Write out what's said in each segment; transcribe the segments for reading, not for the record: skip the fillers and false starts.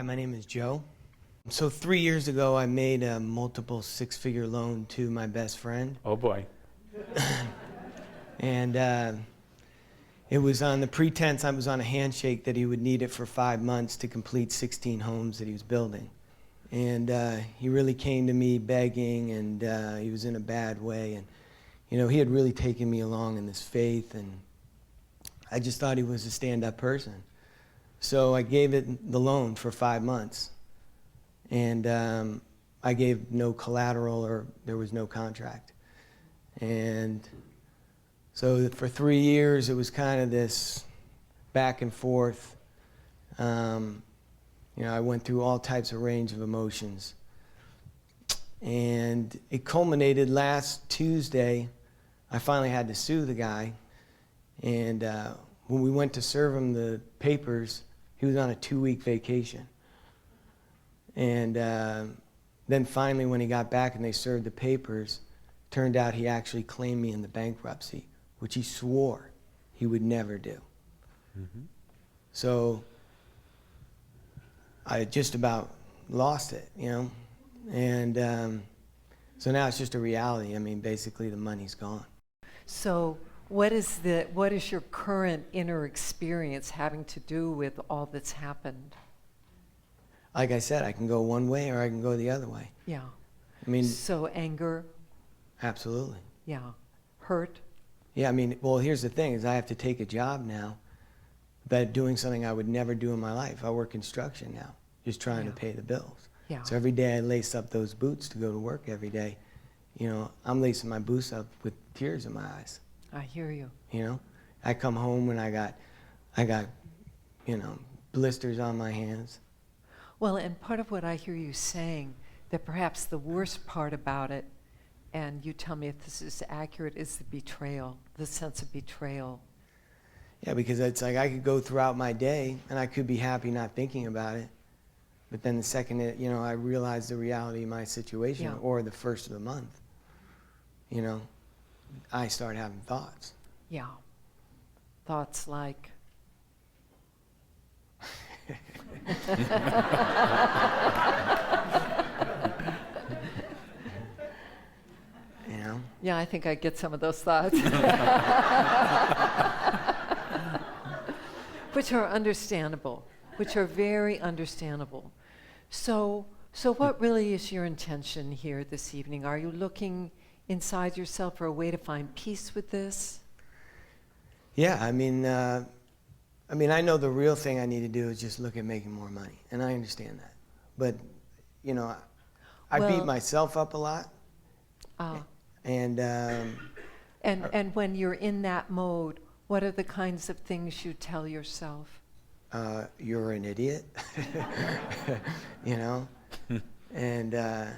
my name is Joe. So 3 years ago, I made a multiple six-figure loan to my best friend. Oh boy. And it was on the pretense I was on a handshake that he would need it for 5 months to complete 16 homes that he was building. And he really came to me begging, and he was in a bad way. And, you know, he had really taken me along in this faith, and I just thought he was a stand-up person. So I gave it the loan for 5 months. And I gave no collateral, or there was no contract. And so for 3 years, it was kind of this back and forth. You know, I went through all types of range of emotions. And it culminated last Tuesday. I finally had to sue the guy. And when we went to serve him the papers, he was on a 2-week vacation. And then finally, when he got back and they served the papers, turned out he actually claimed me in the bankruptcy, which he swore he would never do. Mm-hmm. So I just about lost it, you know? And so now it's just a reality. I mean, basically the money's gone. So what is your current inner experience having to do with all that's happened? Like I said, I can go one way or I can go the other way. Yeah. I mean, so anger? Absolutely. Yeah. Hurt? Yeah, I mean, well, here's the thing, is I have to take a job now, but doing something I would never do in my life. I work construction now, just trying to pay the bills. Yeah. So every day I lace up those boots to go to work every day. You know, I'm lacing my boots up with tears in my eyes. I hear you. You know, I come home and I got, you know, blisters on my hands. Well, and part of what I hear you saying, that perhaps the worst part about it, and you tell me if this is accurate, is the betrayal, the sense of betrayal. Yeah, because it's like I could go throughout my day and I could be happy not thinking about it. But then the second, you know, I realize the reality of my situation, or the first of the month, you know, I start having thoughts. Yeah. Thoughts like? You know? Yeah, I think I get some of those thoughts. Which are understandable, which are very understandable. So what really is your intention here this evening? Are you looking inside yourself for a way to find peace with this? Yeah, I mean, I know the real thing I need to do is just look at making more money, and I understand that. But, you know, I beat myself up a lot. And when you're in that mode, what are the kinds of things you tell yourself? You're an idiot, you know, and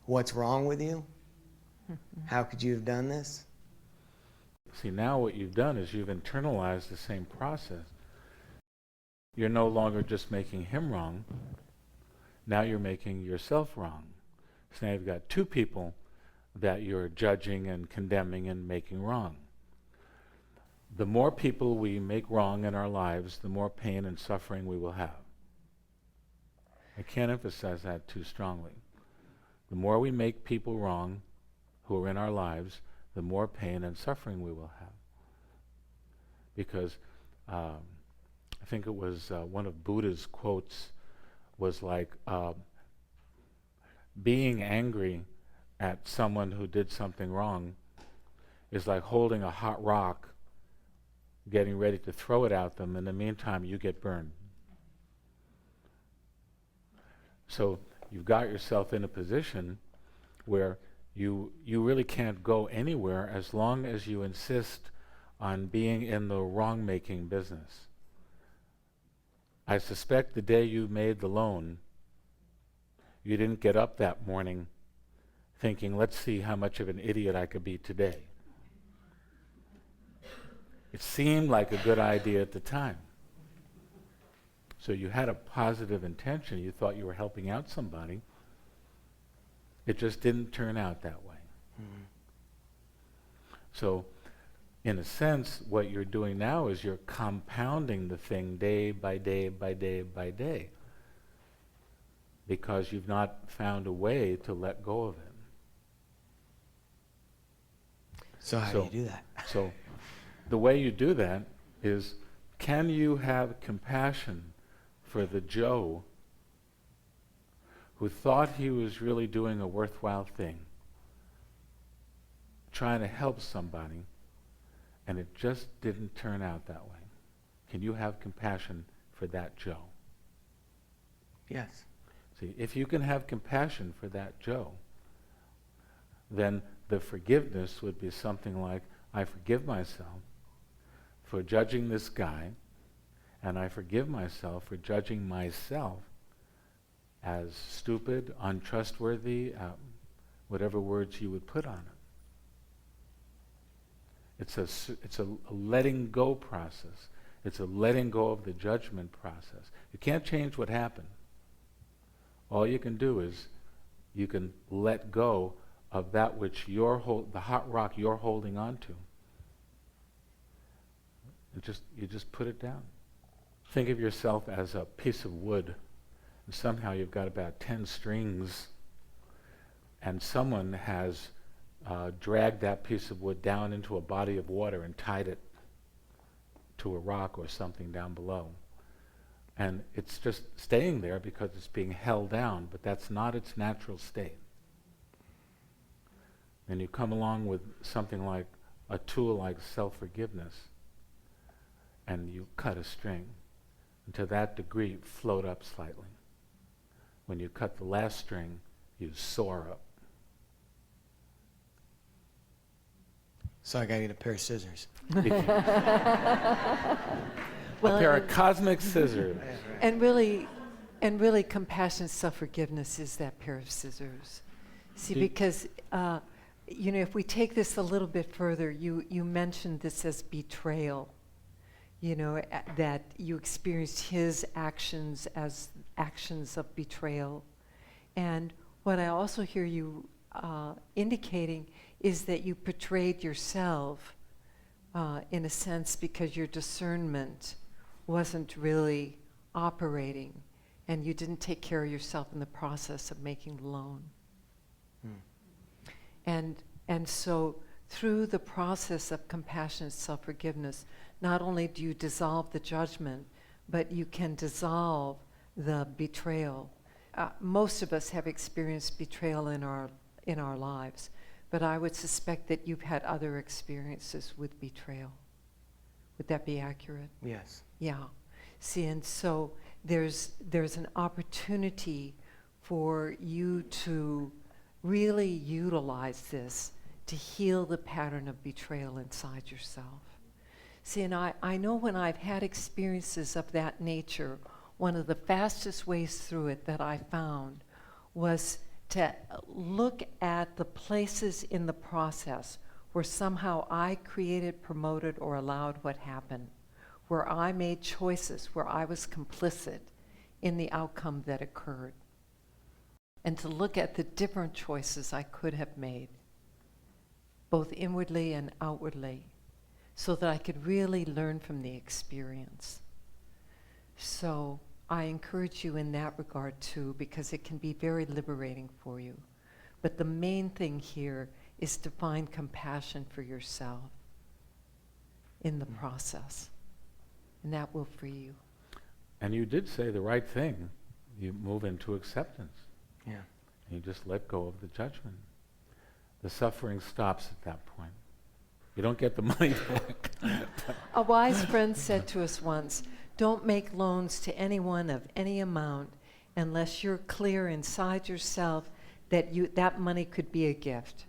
what's wrong with you? How could you have done this? See, now what you've done is you've internalized the same process. You're no longer just making him wrong. Now you're making yourself wrong. So now you've got two people that you're judging and condemning and making wrong. The more people we make wrong in our lives, the more pain and suffering we will have. I can't emphasize that too strongly. The more we make people wrong who are in our lives, the more pain and suffering we will have. Because I think it was one of Buddha's quotes was like, being angry at someone who did something wrong is like holding a hot rock, getting ready to throw it at them. In the meantime, you get burned. So you've got yourself in a position where you really can't go anywhere as long as you insist on being in the wrong-making business. I suspect the day you made the loan, you didn't get up that morning thinking, let's see how much of an idiot I could be today. It seemed like a good idea at the time. So you had a positive intention. You thought you were helping out somebody. It just didn't turn out that way. Mm-hmm. So in a sense, what you're doing now is you're compounding the thing day by day by day by day. because you've not found a way to let go of it. So how do you do that? So the way you do that is, can you have compassion for the Joe who thought he was really doing a worthwhile thing, trying to help somebody, and it just didn't turn out that way? Can you have compassion for that Joe? Yes. See, if you can have compassion for that Joe, then the forgiveness would be something like, I forgive myself for judging this guy, and I forgive myself for judging myself as stupid, untrustworthy, whatever words you would put on it. It's a letting go process. It's a letting go of the judgment process. You can't change what happened. All you can do is you can let go of that which the hot rock you're holding on to. You just put it down. Think of yourself as a piece of wood, and somehow you've got about 10 strings, and someone has dragged that piece of wood down into a body of water and tied it to a rock or something down below. And it's just staying there because it's being held down, but that's not its natural state. Then you come along with something like a tool like self-forgiveness, and you cut a string, and to that degree float up slightly. When you cut the last string, you soar up. So I gotta get a pair of scissors. Well, A pair of cosmic scissors. And really, compassion, self-forgiveness is that pair of scissors. See, because, if we take this a little bit further, you mentioned this as betrayal, that you experienced his actions as actions of betrayal. And what I also hear you indicating is that you betrayed yourself, in a sense, because your discernment wasn't really operating, and you didn't take care of yourself in the process of making the loan. And so through the process of compassionate self-forgiveness, not only do you dissolve the judgment, but you can dissolve the betrayal. Most of us have experienced betrayal in our lives, but I would suspect that you've had other experiences with betrayal. Would that be accurate? Yes. Yeah. See, and so there's an opportunity for you to really utilize this to heal the pattern of betrayal inside yourself. See, and I know when I've had experiences of that nature, one of the fastest ways through it that I found was to look at the places in the process where somehow I created, promoted, or allowed what happened, where I made choices, where I was complicit in the outcome that occurred, and to look at the different choices I could have made, both inwardly and outwardly, so that I could really learn from the experience. So I encourage you in that regard too, because it can be very liberating for you. But the main thing here is to find compassion for yourself in the process, and that will free you. And you did say the right thing. You move into acceptance. Yeah. And you just let go of the judgment. The suffering stops at that point. You don't get the money back. A wise friend said to us once, don't make loans to anyone of any amount unless you're clear inside yourself that that money could be a gift.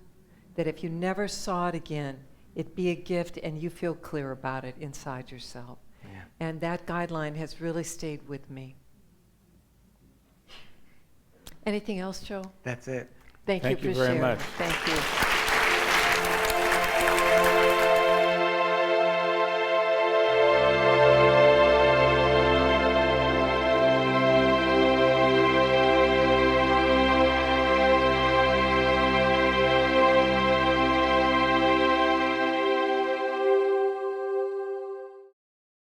That if you never saw it again, it'd be a gift and you feel clear about it inside yourself. Yeah. And that guideline has really stayed with me. Anything else, Joe? That's it. Thank you Thank you for very sharing. much. Thank you.